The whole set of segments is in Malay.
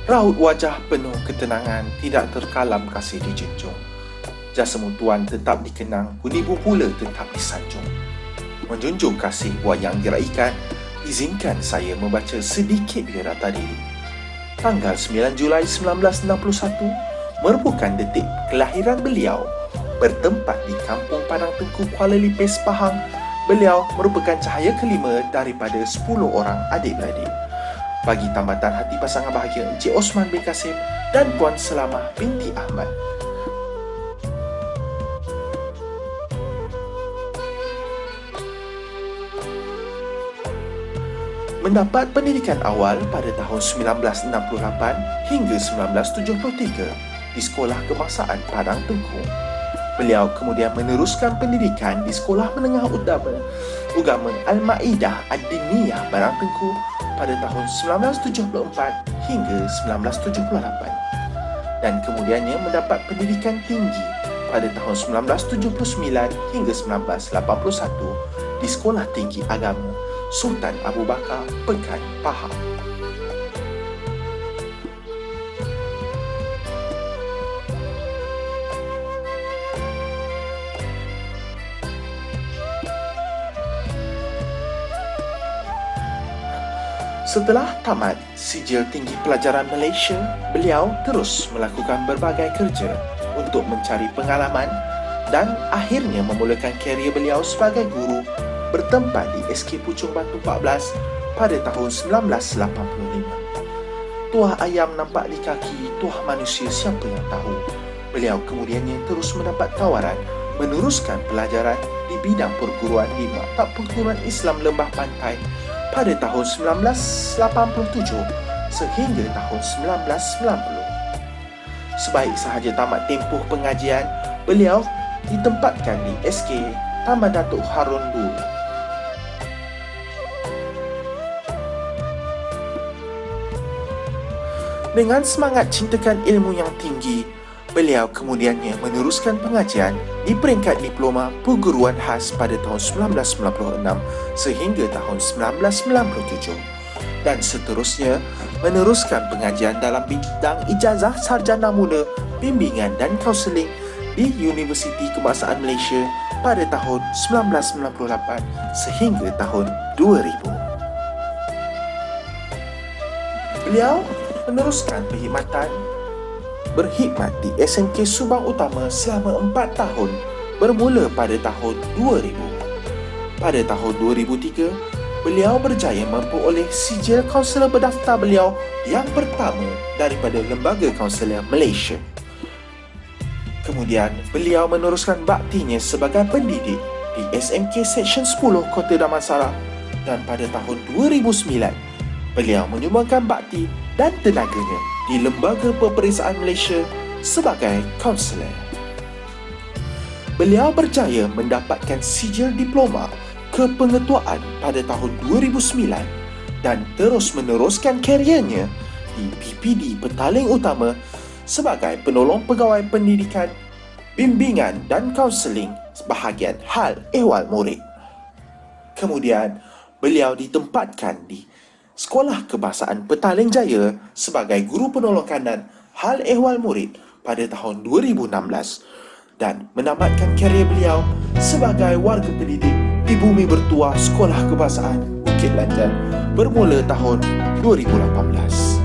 Raut wajah penuh ketenangan, tidak terkalam kasih dijunjung. Jasa mutuan tetap dikenang, budi pula tetap disanjung. Menjunjung kasih wayang diraikan, izinkan saya membaca sedikit biodata diri. Tanggal 9 Julai 1961 merupakan detik kelahiran beliau. Bertempat di Kampung Padang Tengku, Kuala Lipis, Pahang, beliau merupakan cahaya kelima daripada 10 orang adik-beradik. Bagi tambatan hati pasangan bahagia Encik Osman bin Kasim dan Puan Selamah binti Ahmad. Mendapat pendidikan awal pada tahun 1968 hingga 1973 di Sekolah Kebangsaan Padang Tengku. Beliau kemudian meneruskan pendidikan di Sekolah Menengah Agama Al-Maidah Ad-Diniyah Padang Tengku pada tahun 1974 hingga 1978 dan kemudiannya mendapat pendidikan tinggi pada tahun 1979 hingga 1981 di Sekolah Tinggi Agama Sultan Abu Bakar, Pekan, Pahang. Setelah tamat sijil tinggi pelajaran Malaysia, beliau terus melakukan berbagai kerja untuk mencari pengalaman dan akhirnya memulakan karier beliau sebagai guru bertempat di SK Puchong Batu 14 pada tahun 1985. Tuah ayam nampak di kaki tuah manusia, siapa yang tahu. Beliau kemudiannya terus mendapat tawaran meneruskan pelajaran di bidang perguruan di Maktab Perguruan Islam Lembah Pantai pada tahun 1987 sehingga tahun 1990. Sebaik sahaja tamat tempoh pengajian, beliau ditempatkan di SK Taman Datuk Harun II. Dengan semangat cintakan ilmu yang tinggi, beliau kemudiannya meneruskan pengajian di peringkat diploma perguruan khas pada tahun 1996 sehingga tahun 1997 dan seterusnya meneruskan pengajian dalam bidang ijazah sarjana muda, bimbingan dan kaunseling di Universiti Kebangsaan Malaysia pada tahun 1998 sehingga tahun 2000. Beliau meneruskan berkhidmat di SMK Subang Utama selama 4 tahun bermula pada tahun 2000. Pada tahun 2003, beliau berjaya memperoleh sijil kaunselor berdaftar beliau yang pertama daripada Lembaga Kaunselor Malaysia. Kemudian, beliau meneruskan baktinya sebagai pendidik di SMK Seksyen 10 Kota Damansara dan pada tahun 2009, beliau menyumbangkan bakti dan tenaganya di Lembaga Peperiksaan Malaysia sebagai kaunselor. Beliau berjaya mendapatkan sijil diploma kepengetuaan pada tahun 2009 dan terus meneruskan kariernya di PPD Petaling Utama sebagai penolong pegawai pendidikan, bimbingan dan kaunseling bahagian hal ehwal murid. Kemudian, beliau ditempatkan di Sekolah Kebangsaan Petaling Jaya sebagai guru penolong kanan hal ehwal murid pada tahun 2016 dan menamatkan karier beliau sebagai warga pendidik di bumi bertuah Sekolah Kebangsaan Bukit Lanjan bermula tahun 2018.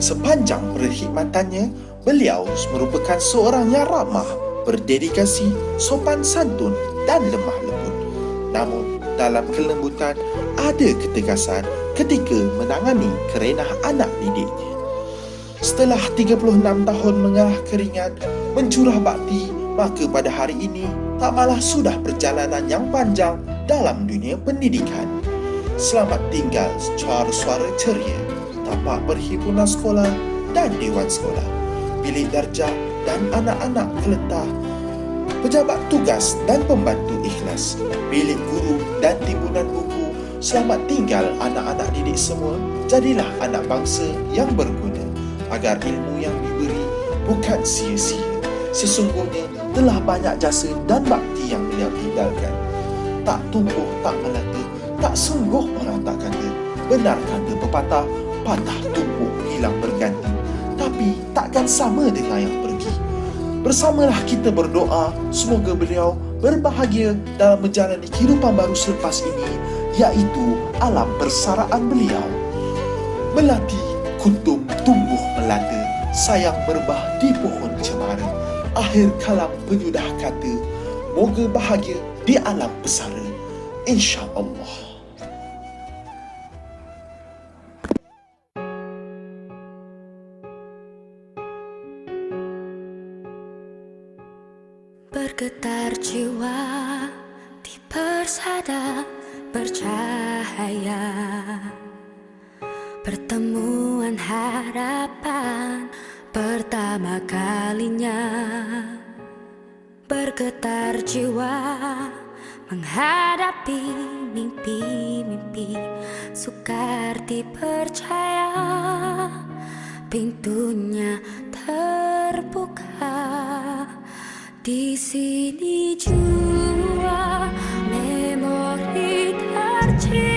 Sepanjang perkhidmatannya, beliau merupakan seorang yang ramah, berdedikasi, sopan santun dan lemah lembut. Namun, dalam kelembutan, ada ketegasan ketika menangani kerenah anak didiknya. Setelah 36 tahun mengalah keringat, mencurah bakti, maka pada hari ini, tak malah sudah perjalanan yang panjang dalam dunia pendidikan. Selamat tinggal suara-suara ceria, tapak perhimpunan sekolah dan dewan sekolah, bilik darjah dan anak-anak keletah, pejabat tugas dan pembantu ikhlas, bilik guru dan timbunan buku. Selamat tinggal anak-anak didik semua, jadilah anak bangsa yang berguna, agar ilmu yang diberi bukan sia-sia. Sesungguhnya telah banyak jasa dan bakti yang beliau tinggalkan. Tak tumbuh, tak melata, tak sungguh orang tak kata. Benar kata pepatah, patah tumbuh hilang berganti, tapi takkan sama dengan yang pergi. Bersamalah kita berdoa semoga beliau berbahagia dalam menjalani kehidupan baru selepas ini, iaitu alam persaraan beliau. Melati kuntum tumbuh melata, sayang berbah di pohon cemara. Akhir kalam penyudah kata, moga bahagia di alam pesara, insya-Allah. Bergetar jiwa di persada bercahaya, pertemuan harapan pertama kalinya. Bergetar jiwa menghadapi mimpi-mimpi, sukar dipercaya pintunya terbuka. Di sini jua memori tercipta.